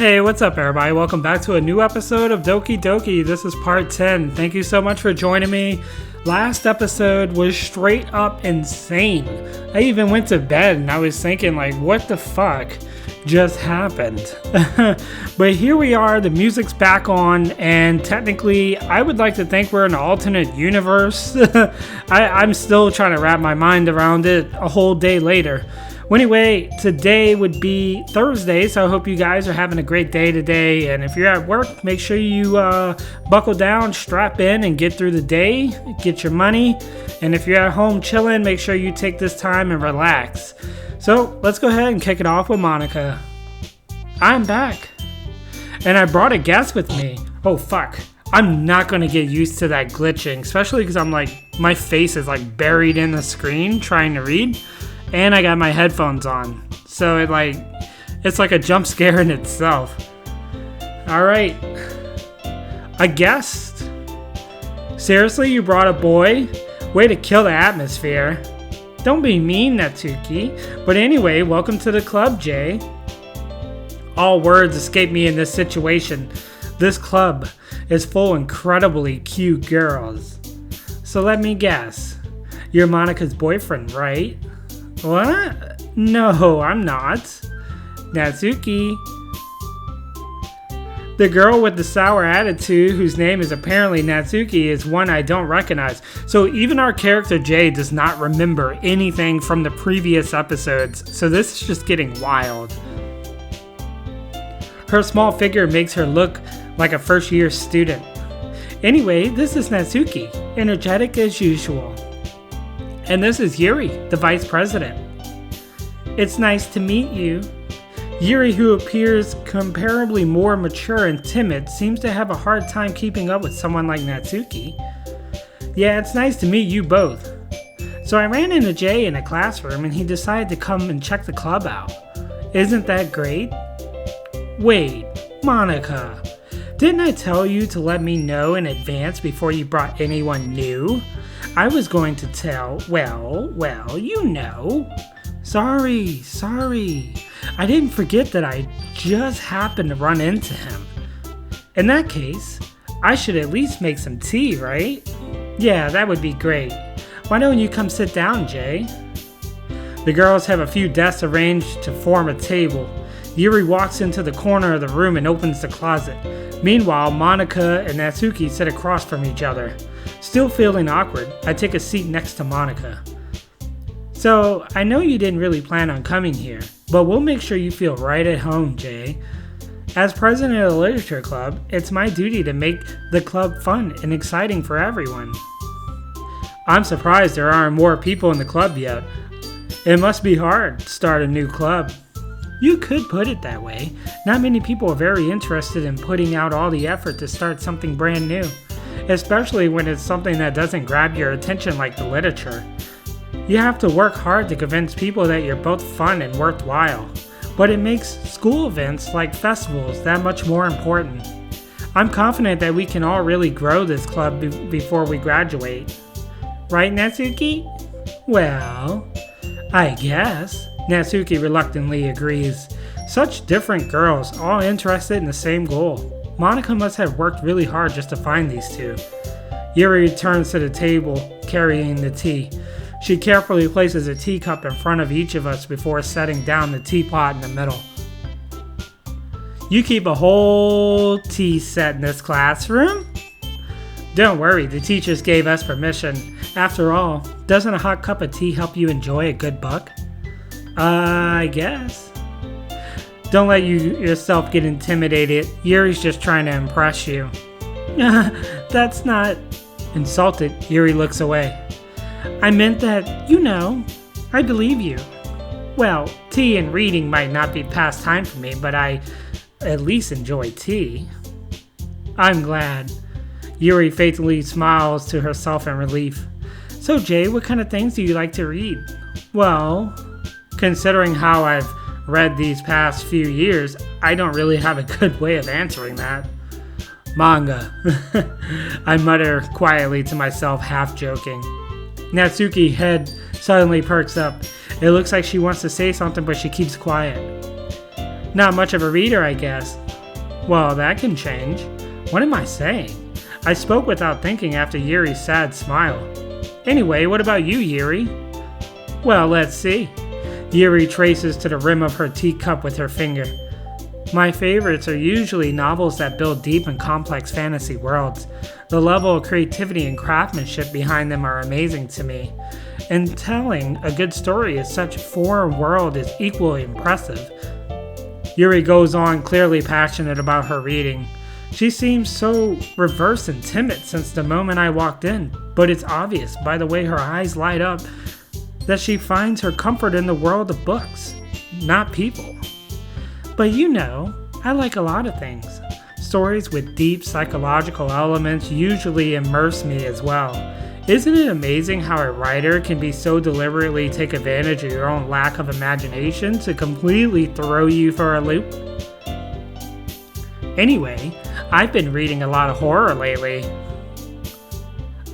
Hey, what's up everybody? Welcome back to a new episode of Doki Doki. This is part 10. Thank you so much for joining me. Last episode was straight up insane. I even went to bed and I was thinking like, what the fuck just happened? But here we are, the music's back on, and technically I would like to think we're in an alternate universe. I'm still trying to wrap my mind around it a whole day later. Well, anyway, today would be Thursday, so I hope you guys are having a great day today. And if you're at work, make sure you buckle down, strap in, and get through the day. Get your money. And if you're at home chilling, make sure you take this time and relax. So let's go ahead and kick it off with Monica. I'm back. And I brought a guest with me. Oh, fuck. I'm not going to get used to that glitching, especially because I'm like, my face is like buried in the screen trying to read. And I got my headphones on, so it's like a jump scare in itself. Alright, a guest? Seriously, you brought a boy? Way to kill the atmosphere. Don't be mean, Natsuki. But anyway, welcome to the club, Jay. All words escape me in this situation. This club is full of incredibly cute girls. So let me guess, you're Monica's boyfriend, right? What? No, I'm not. Natsuki. The girl with the sour attitude, whose name is apparently Natsuki, is one I don't recognize. So even our character Jay does not remember anything from the previous episodes. So this is just getting wild. Her small figure makes her look like a first-year student. Anyway, this is Natsuki, energetic as usual. And this is Yuri, the vice president. It's nice to meet you. Yuri, who appears comparably more mature and timid, seems to have a hard time keeping up with someone like Natsuki. Yeah, it's nice to meet you both. So I ran into Jay in a classroom and he decided to come and check the club out. Isn't that great? Wait, Monica, didn't I tell you to let me know in advance before you brought anyone new? I was going to tell, well, you know. Sorry. I didn't forget that I just happened to run into him. In that case, I should at least make some tea, right? Yeah, that would be great. Why don't you come sit down, Jay? The girls have a few desks arranged to form a table. Yuri walks into the corner of the room and opens the closet. Meanwhile, Monica and Natsuki sit across from each other. Still feeling awkward, I take a seat next to Monica. So, I know you didn't really plan on coming here, but we'll make sure you feel right at home, Jay. As president of the Literature Club, it's my duty to make the club fun and exciting for everyone. I'm surprised there aren't more people in the club yet. It must be hard to start a new club. You could put it that way. Not many people are very interested in putting out all the effort to start something brand new. Especially when it's something that doesn't grab your attention like the literature. You have to work hard to convince people that you're both fun and worthwhile, but it makes school events like festivals that much more important. I'm confident that we can all really grow this club before we graduate. Right, Natsuki? Well, I guess. Natsuki reluctantly agrees. Such different girls, all interested in the same goal. Monica must have worked really hard just to find these two. Yuri returns to the table, carrying the tea. She carefully places a teacup in front of each of us before setting down the teapot in the middle. You keep a whole tea set in this classroom? Don't worry, the teachers gave us permission. After all, doesn't a hot cup of tea help you enjoy a good book? I guess. Don't let yourself get intimidated. Yuri's just trying to impress you. That's not... Insulted, Yuri looks away. I meant that, I believe you. Well, tea and reading might not be pastime for me, but I at least enjoy tea. I'm glad. Yuri fatally smiles to herself in relief. So Jay, what kind of things do you like to read? Well, considering how I've read these past few years, I don't really have a good way of answering that. Manga. I mutter quietly to myself, half joking. Natsuki's head suddenly perks up. It looks like she wants to say something, but she keeps quiet. Not much of a reader, I guess. Well, that can change. What am I saying? I spoke without thinking after Yuri's sad smile. Anyway, what about you, Yuri? Well, let's see. Yuri traces to the rim of her teacup with her finger. My favorites are usually novels that build deep and complex fantasy worlds. The level of creativity and craftsmanship behind them are amazing to me. And telling a good story in such a foreign world is equally impressive. Yuri goes on, clearly passionate about her reading. She seems so reverse and timid since the moment I walked in, but it's obvious by the way her eyes light up that she finds her comfort in the world of books, not people. But you know, I like a lot of things. Stories with deep psychological elements usually immerse me as well. Isn't it amazing how a writer can be so deliberately take advantage of your own lack of imagination to completely throw you for a loop? Anyway, I've been reading a lot of horror lately.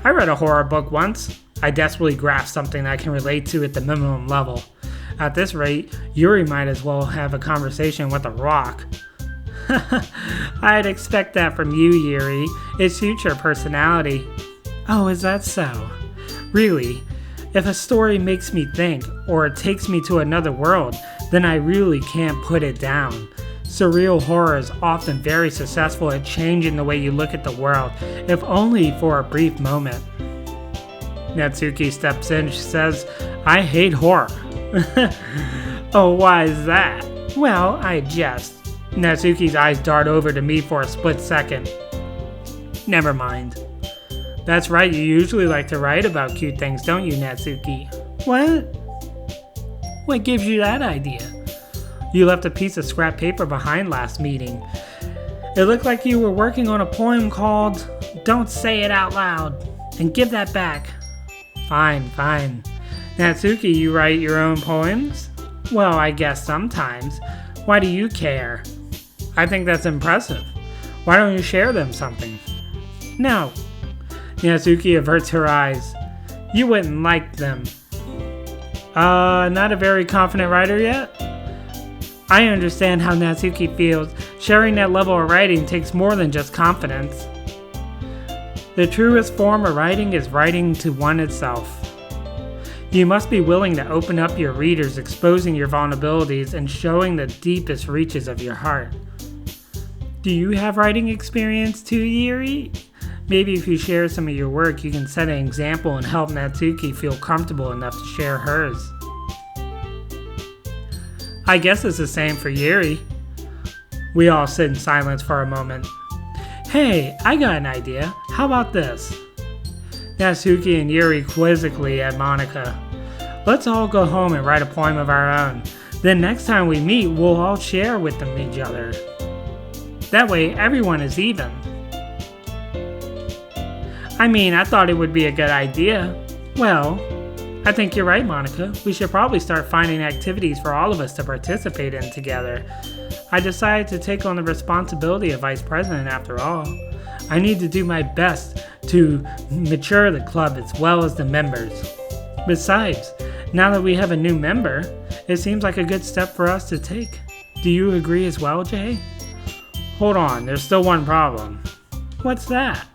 I read a horror book once. I desperately grasped something I can relate to at the minimum level. At this rate, Yuri might as well have a conversation with a rock. I'd expect that from you, Yuri. It suits your personality. Oh, is that so? Really, if a story makes me think, or it takes me to another world, then I really can't put it down. Surreal horror is often very successful at changing the way you look at the world, if only for a brief moment. Natsuki steps in. She says, I hate horror. Oh, why is that? Well, I jest. Natsuki's eyes dart over to me for a split second. Never mind. That's right, you usually like to write about cute things, don't you, Natsuki? What? What gives you that idea? You left a piece of scrap paper behind last meeting. It looked like you were working on a poem called Don't Say It Out Loud, and give that back. Fine. Natsuki, you write your own poems? Well, I guess sometimes. Why do you care? I think that's impressive. Why don't you share them something? No. Natsuki averts her eyes. You wouldn't like them. Not a very confident writer yet? I understand how Natsuki feels. Sharing that level of writing takes more than just confidence. The truest form of writing is writing to one itself. You must be willing to open up your readers, exposing your vulnerabilities and showing the deepest reaches of your heart. Do you have writing experience too, Yuri? Maybe if you share some of your work, you can set an example and help Natsuki feel comfortable enough to share hers. I guess it's the same for Yuri. We all sit in silence for a moment. Hey, I got an idea. How about this? Natsuki and Yuri quizzically at Monika. Let's all go home and write a poem of our own. Then next time we meet, we'll all share with them each other. That way, everyone is even. I mean, I thought it would be a good idea. Well, I think you're right, Monika. We should probably start finding activities for all of us to participate in together. I decided to take on the responsibility of vice president after all. I need to do my best to mature the club as well as the members. Besides, now that we have a new member, it seems like a good step for us to take. Do you agree as well, Jay? Hold on, there's still one problem. What's that?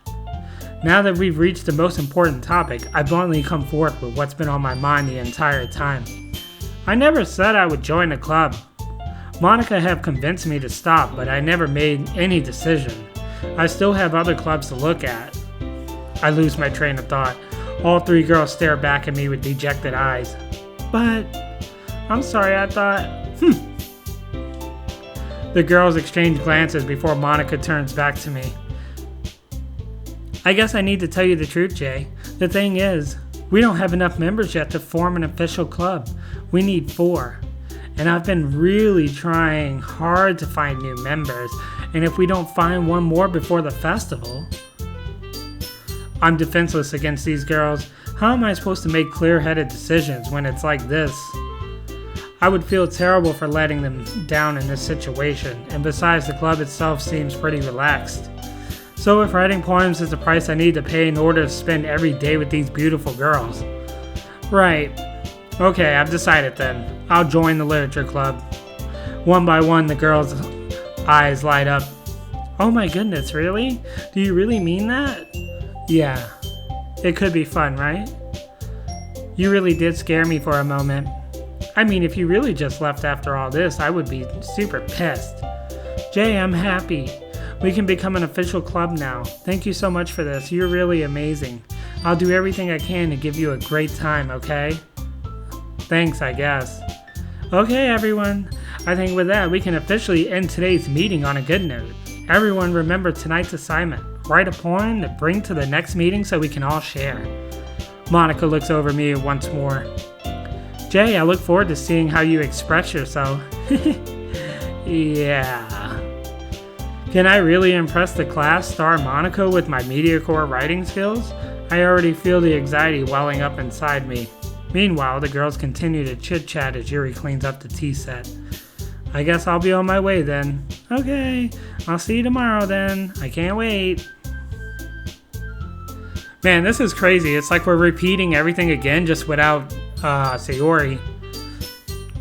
Now that we've reached the most important topic, I bluntly come forth with what's been on my mind the entire time. I never said I would join the club. Monika have convinced me to stop, but I never made any decision. I still have other clubs to look at. I lose my train of thought. All three girls stare back at me with dejected eyes. But, I'm sorry, I thought, The girls exchange glances before Monika turns back to me. I guess I need to tell you the truth, Jay. The thing is, we don't have enough members yet to form an official club. We need 4. And I've been really trying hard to find new members, and if we don't find one more before the festival... I'm defenseless against these girls. How am I supposed to make clear-headed decisions when it's like this? I would feel terrible for letting them down in this situation, and besides, the club itself seems pretty relaxed. So if writing poems is the price I need to pay in order to spend every day with these beautiful girls... Right. Okay, I've decided then. I'll join the literature club. One by one, the girls' eyes light up. Oh my goodness, really? Do you really mean that? Yeah, it could be fun, right? You really did scare me for a moment. I mean, if you really just left after all this, I would be super pissed. Jay, I'm happy. We can become an official club now. Thank you so much for this. You're really amazing. I'll do everything I can to give you a great time, okay? Thanks, I guess. Okay, everyone. I think with that, we can officially end today's meeting on a good note. Everyone remember tonight's assignment. Write a poem to bring to the next meeting so we can all share. Monica looks over me once more. Jay, I look forward to seeing how you express yourself. Yeah. Can I really impress the class star Monica with my mediocre writing skills? I already feel the anxiety welling up inside me. Meanwhile, the girls continue to chit-chat as Yuri cleans up the tea set. I guess I'll be on my way then. Okay, I'll see you tomorrow then. I can't wait. Man, this is crazy. It's like we're repeating everything again, just without Sayori.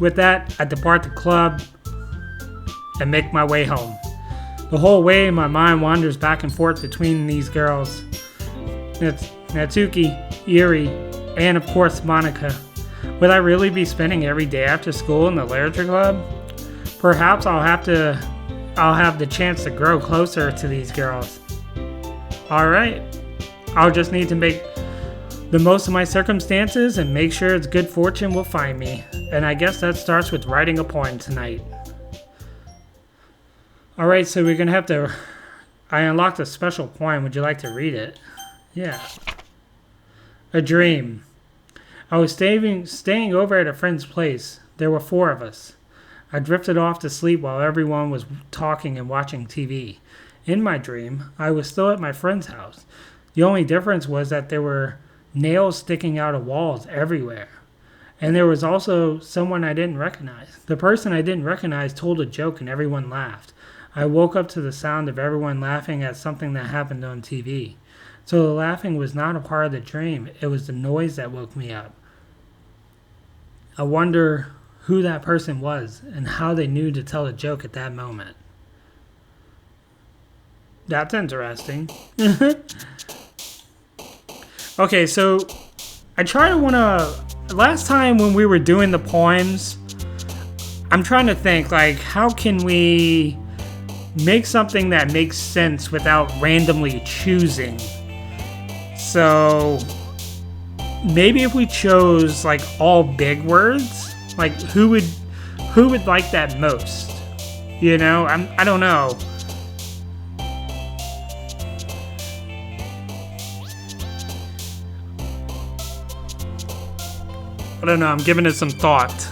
With that, I depart the club and make my way home. The whole way, my mind wanders back and forth between these girls. It's Natsuki, Yuri, and of course Monica. Would I really be spending every day after school in the literature club? Perhaps I'll have the chance to grow closer to these girls. Alright, I'll just need to make the most of my circumstances and make sure it's good fortune will find me. And I guess that starts with writing a poem tonight. Alright, so we're gonna have to... I unlocked a special poem. Would you like to read it? Yeah. A dream. I was staying over at a friend's place. There were 4 of us. I drifted off to sleep while everyone was talking and watching TV. In my dream, I was still at my friend's house. The only difference was that there were nails sticking out of walls everywhere. And there was also someone I didn't recognize. The person I didn't recognize told a joke and everyone laughed. I woke up to the sound of everyone laughing at something that happened on TV. So the laughing was not a part of the dream. It was the noise that woke me up. I wonder who that person was and how they knew to tell a joke at that moment. That's interesting. Okay, so I last time when we were doing the poems, I'm trying to think, like, how can we make something that makes sense without randomly choosing? So maybe if we chose like all big words, like who would like that most? You know, I don't know. I don't know, I'm giving it some thought.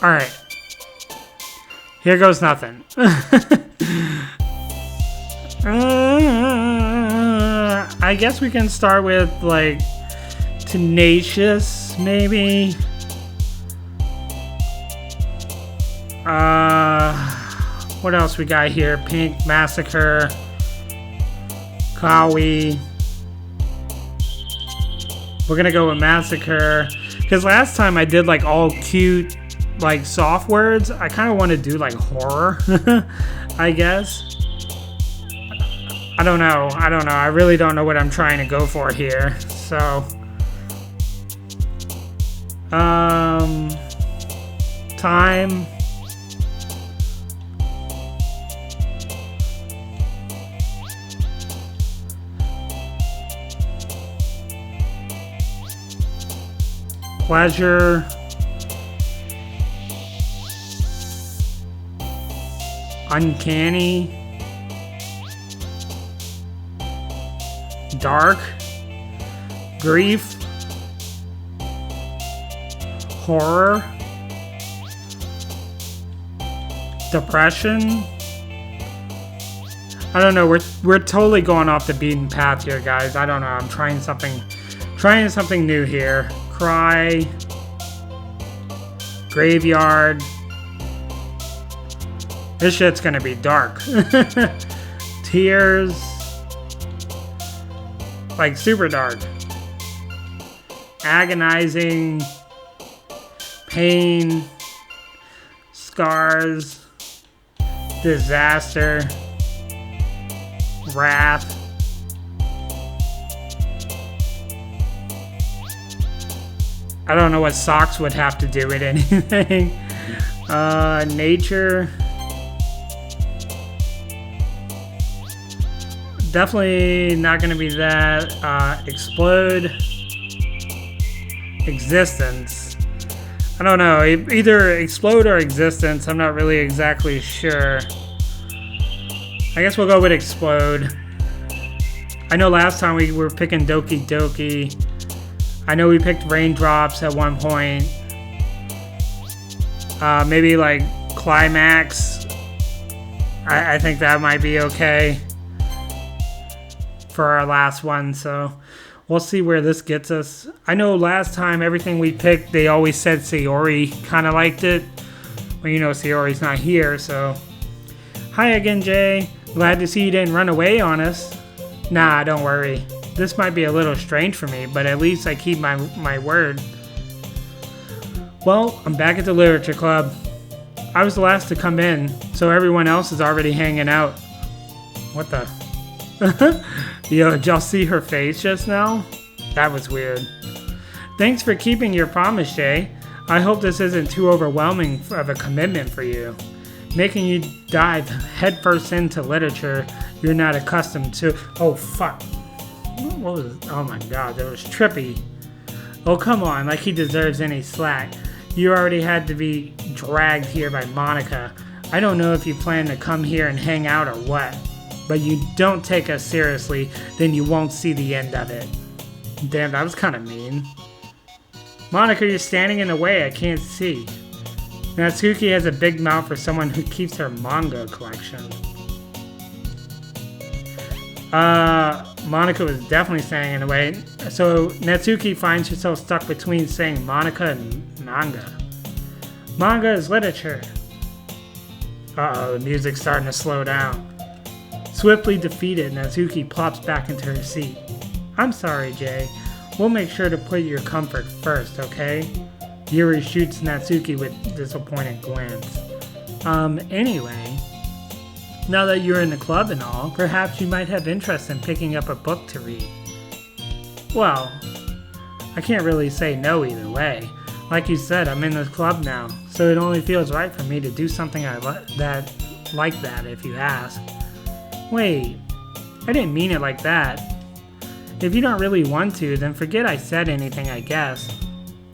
Alright. Here goes nothing. I guess we can start with, like, tenacious, maybe. What else we got here? Pink, Massacre, Kawi. We're gonna go with Massacre. Because last time I did, like, all cute, like, soft words. I kind of want to do, like, horror, I guess. I don't know. I really don't know what I'm trying to go for here. So, time. Pleasure. Uncanny. Dark. Grief. Horror. Depression. I don't know, we're totally going off the beaten path here, guys. I don't know. I'm trying something new here. Cry. Graveyard. This shit's gonna be dark. Tears. Like super dark. Agonizing. Pain. Scars. Disaster. Wrath. I don't know what socks would have to do with anything. Nature. Definitely not going to be that. Explode. Existence. I don't know. Either explode or existence. I'm not really exactly sure. I guess we'll go with explode. I know last time we were picking Doki Doki. I know we picked raindrops at one point. Maybe like climax. I think that might be okay for our last one. So we'll see where this gets us. I know last time everything we picked, they always said Sayori kind of liked it. Well, you know Sayori's not here, so. Hi again, Jay. Glad to see you didn't run away on us. Nah, don't worry. This might be a little strange for me, but at least I keep my word. Well, I'm back at the literature club. I was the last to come in, so everyone else is already hanging out. What the? Yo, did y'all see her face just now? That was weird. Thanks for keeping your promise, Jay. I hope this isn't too overwhelming of a commitment for you. Making you dive headfirst into literature you're not accustomed to. Oh, fuck. What was it? Oh my god, that was trippy. Oh, come on, like he deserves any slack. You already had to be dragged here by Monica. I don't know if you plan to come here and hang out or what, but you don't take us seriously, then you won't see the end of it. Damn, that was kind of mean. Monica, you're standing in the way, I can't see. Natsuki has a big mouth for someone who keeps her manga collection. Monica was definitely standing in the way. So Natsuki finds herself stuck between saying Monica and manga. Manga is literature. Uh-oh, the music's starting to slow down. Swiftly defeated, Natsuki plops back into her seat. I'm sorry, Jay. We'll make sure to put your comfort first, okay? Yuri shoots Natsuki with a disappointed glance. Anyway, now that you're in the club and all, perhaps you might have interest in picking up a book to read. Well, I can't really say no either way. Like you said, I'm in the club now, so it only feels right for me to do something like that if you ask. Wait, I didn't mean it like that. If you don't really want to, then forget I said anything, I guess.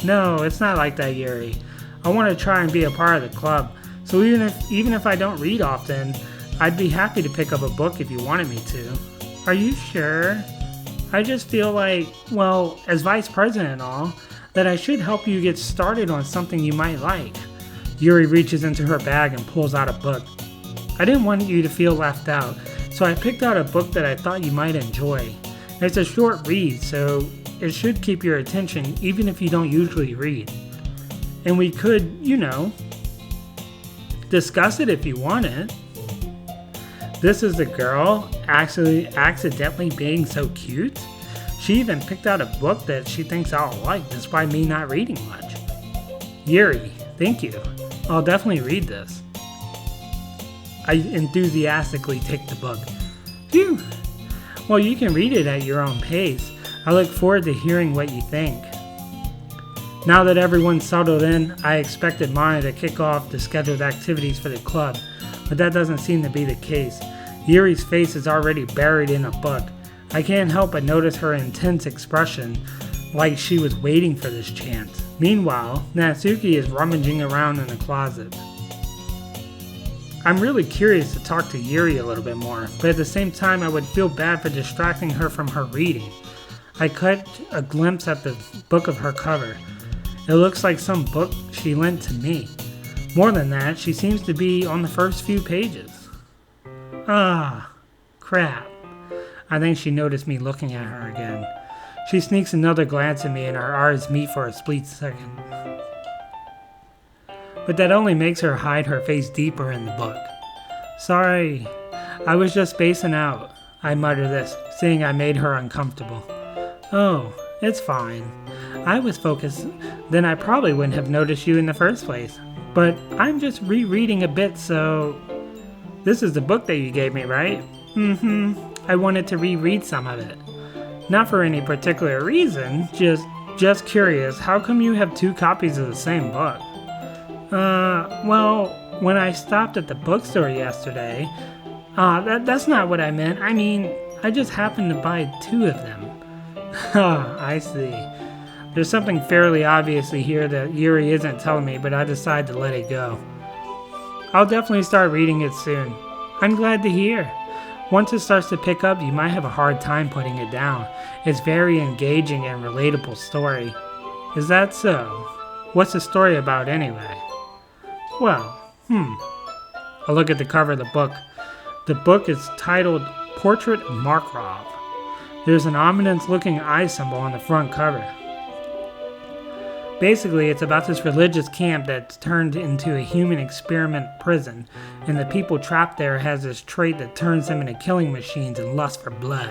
No, it's not like that, Yuri. I want to try and be a part of the club, so even if I don't read often, I'd be happy to pick up a book if you wanted me to. Are you sure? I just feel like, well, as vice president and all, that I should help you get started on something you might like. Yuri reaches into her bag and pulls out a book. I didn't want you to feel left out, so I picked out a book that I thought you might enjoy. It's a short read, so it should keep your attention even if you don't usually read. And we could, discuss it if you wanted. This is the girl actually accidentally being so cute. She even picked out a book that she thinks I'll like despite me not reading much. Yuri, thank you. I'll definitely read this. I enthusiastically take the book. Phew. Well, you can read it at your own pace. I look forward to hearing what you think. Now that everyone's settled in, I expected Maya to kick off the scheduled activities for the club, but that doesn't seem to be the case. Yuri's face is already buried in a book. I can't help but notice her intense expression, like she was waiting for this chance. Meanwhile, Natsuki is rummaging around in the closet. I'm really curious to talk to Yuri a little bit more, but at the same time I would feel bad for distracting her from her reading. I caught a glimpse at the book of her cover. It looks like some book she lent to me. More than that, she seems to be on the first few pages. Ah, crap. I think she noticed me looking at her again. She sneaks another glance at me and our eyes meet for a split second. But that only makes her hide her face deeper in the book. Sorry, I was just spacing out. I muttered this, seeing I made her uncomfortable. Oh, it's fine. I was focused, then I probably wouldn't have noticed you in the first place. But I'm just rereading a bit, so... This is the book that you gave me, right? I wanted to reread some of it. Not for any particular reason, just curious, how come you have 2 copies of the same book? Well, when I stopped at the bookstore yesterday... that's not what I meant. I mean, I just happened to buy 2 of them. I see. There's something fairly obviously here that Yuri isn't telling me, but I decided to let it go. I'll definitely start reading it soon. I'm glad to hear. Once it starts to pick up, you might have a hard time putting it down. It's very engaging and relatable story. Is that so? What's the story about anyway? Well, I'll look at the cover of the book. The book is titled Portrait of Markov. There's an ominous-looking eye symbol on the front cover. Basically, it's about this religious camp that's turned into a human experiment prison, and the people trapped there has this trait that turns them into killing machines and lust for blood.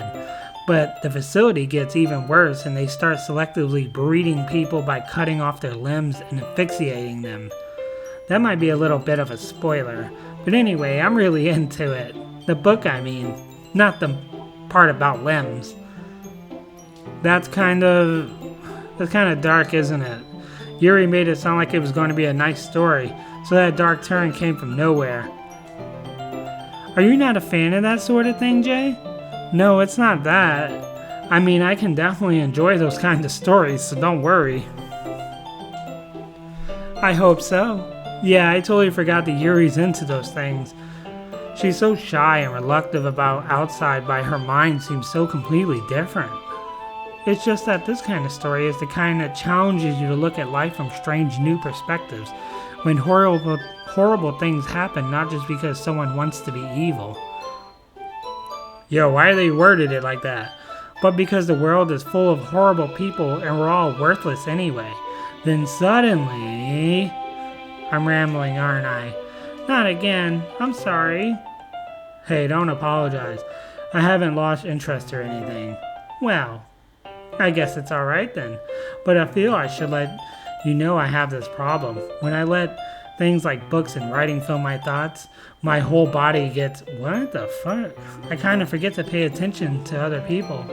But the facility gets even worse, and they start selectively breeding people by cutting off their limbs and asphyxiating them. That might be a little bit of a spoiler, but anyway, I'm really into it. The book, I mean, not the part about limbs. That's kind of dark, isn't it? Yuri made it sound like it was going to be a nice story, so that dark turn came from nowhere. Are you not a fan of that sort of thing, Jay? No, it's not that. I mean, I can definitely enjoy those kinds of stories, so don't worry. I hope so. Yeah, I totally forgot that Yuri's into those things. She's so shy and reluctant about outside, but her mind seems so completely different. It's just that this kind of story is the kind that challenges you to look at life from strange new perspectives, when horrible things happen not just because someone wants to be evil. Yo, why they worded it like that? But because the world is full of horrible people and we're all worthless anyway. Then suddenly... I'm rambling, aren't I? Not again. I'm sorry. Hey, don't apologize. I haven't lost interest or anything. Well... I guess it's alright then, but I feel I should let you know I have this problem. When I let things like books and writing fill my thoughts, my whole body gets, what the fuck? I kind of forget to pay attention to other people.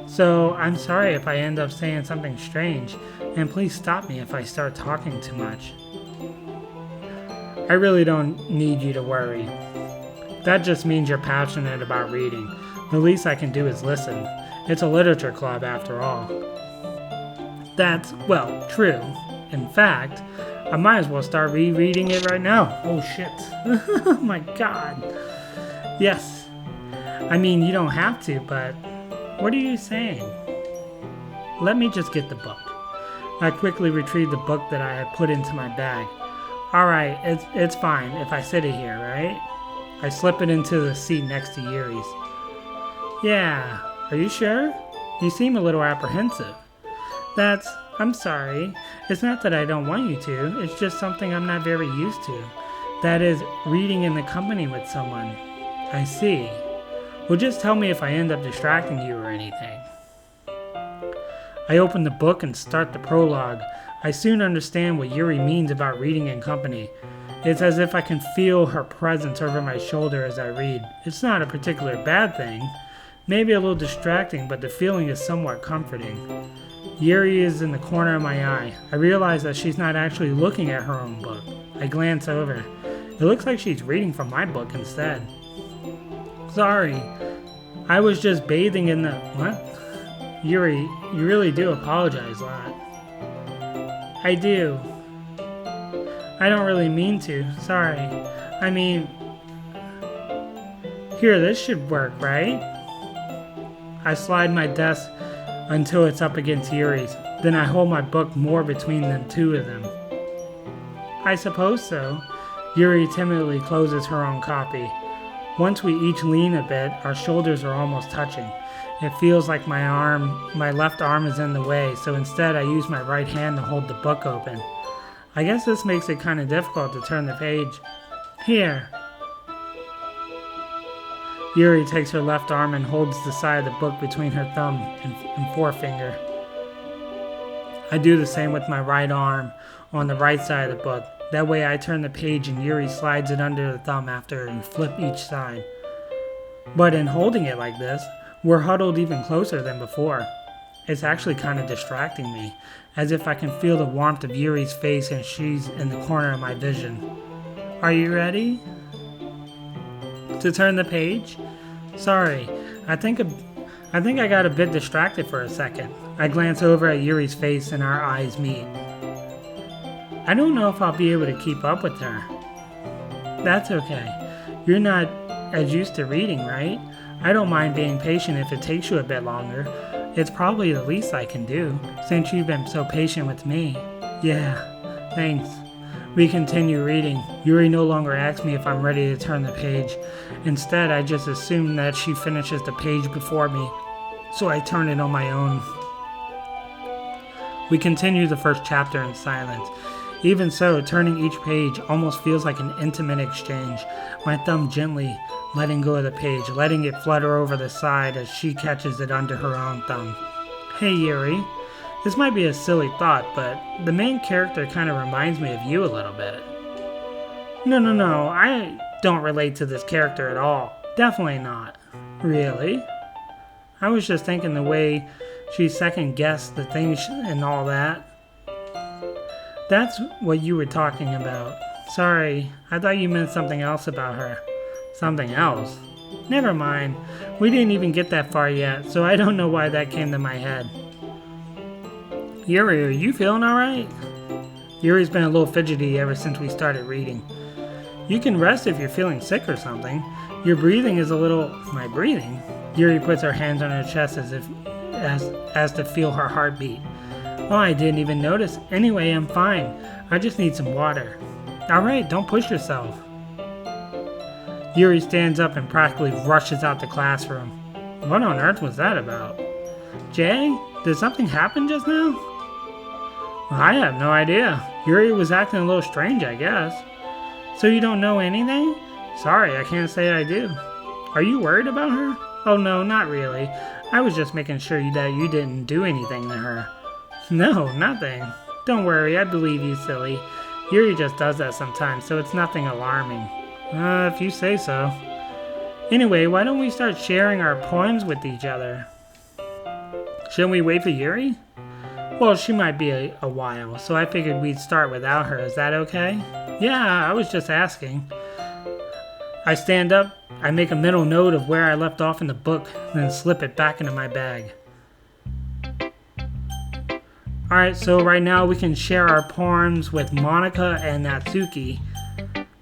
So I'm sorry if I end up saying something strange, and please stop me if I start talking too much. I really don't need you to worry. That just means you're passionate about reading. The least I can do is listen. It's a literature club, after all. That's, well, true. In fact, I might as well start rereading it right now. Oh shit. Oh my god. Yes. I mean, you don't have to, but what are you saying? Let me just get the book. I quickly retrieved the book that I had put into my bag. Alright, it's fine if I sit it here, right? I slip it into the seat next to Yuri's. Yeah. Are you sure? You seem a little apprehensive. I'm sorry. It's not that I don't want you to, it's just something I'm not very used to. That is, reading in the company with someone. I see. Well, just tell me if I end up distracting you or anything. I open the book and start the prologue. I soon understand what Yuri means about reading in company. It's as if I can feel her presence over my shoulder as I read. It's not a particular bad thing. Maybe a little distracting, but the feeling is somewhat comforting. Yuri is in the corner of my eye. I realize that she's not actually looking at her own book. I glance over. It looks like she's reading from my book instead. Sorry. I was just bathing in the... What? Yuri, you really do apologize a lot. I do. I don't really mean to. Sorry. I mean... Here, this should work, right? I slide my desk until it's up against Yuri's. Then I hold my book more between the two of them. I suppose so. Yuri timidly closes her own copy. Once we each lean a bit, our shoulders are almost touching. It feels like my left arm is in the way, so instead I use my right hand to hold the book open. I guess this makes it kind of difficult to turn the page. Here. Yuri takes her left arm and holds the side of the book between her thumb and forefinger. I do the same with my right arm on the right side of the book. That way I turn the page and Yuri slides it under the thumb after we flip each side. But in holding it like this, we're huddled even closer than before. It's actually kind of distracting me, as if I can feel the warmth of Yuri's face and she's in the corner of my vision. Are you ready? To turn the page? Sorry, I think I got a bit distracted for a second. I glance over at Yuri's face and our eyes meet. I don't know if I'll be able to keep up with her. That's okay. You're not as used to reading, right? I don't mind being patient if it takes you a bit longer. It's probably the least I can do, since you've been so patient with me. Yeah, thanks. We continue reading. Yuri no longer asks me if I'm ready to turn the page. Instead, I just assume that she finishes the page before me, so I turn it on my own. We continue the first chapter in silence. Even so, turning each page almost feels like an intimate exchange, my thumb gently letting go of the page, letting it flutter over the side as she catches it under her own thumb. Hey Yuri, this might be a silly thought, but the main character kind of reminds me of you a little bit. No, I don't relate to this character at all. Definitely not. Really? I was just thinking the way she second-guessed the things and all that. That's what you were talking about. Sorry, I thought you meant something else about her. Something else? Never mind. We didn't even get that far yet, so I don't know why that came to my head. Yuri, are you feeling alright? Yuri's been a little fidgety ever since we started reading. You can rest if you're feeling sick or something. Your breathing is a little... My breathing? Yuri puts her hands on her chest as to feel her heartbeat. Oh, I didn't even notice. Anyway, I'm fine. I just need some water. Alright, don't push yourself. Yuri stands up and practically rushes out the classroom. What on earth was that about? Jay, did something happen just now? Well, I have no idea. Yuri was acting a little strange, I guess. So you don't know anything? Sorry, I can't say I do. Are you worried about her? Oh no, not really. I was just making sure that you didn't do anything to her. No, nothing. Don't worry, I believe you, silly. Yuri just does that sometimes, so it's nothing alarming. If you say so. Anyway, why don't we start sharing our poems with each other? Shouldn't we wait for Yuri? Well, she might be a while, so I figured we'd start without her. Is that okay? Yeah, I was just asking. I stand up, I make a mental note of where I left off in the book, then slip it back into my bag. Alright, so right now we can share our poems with Monica and Natsuki.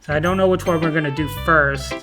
So I don't know which one we're going to do first.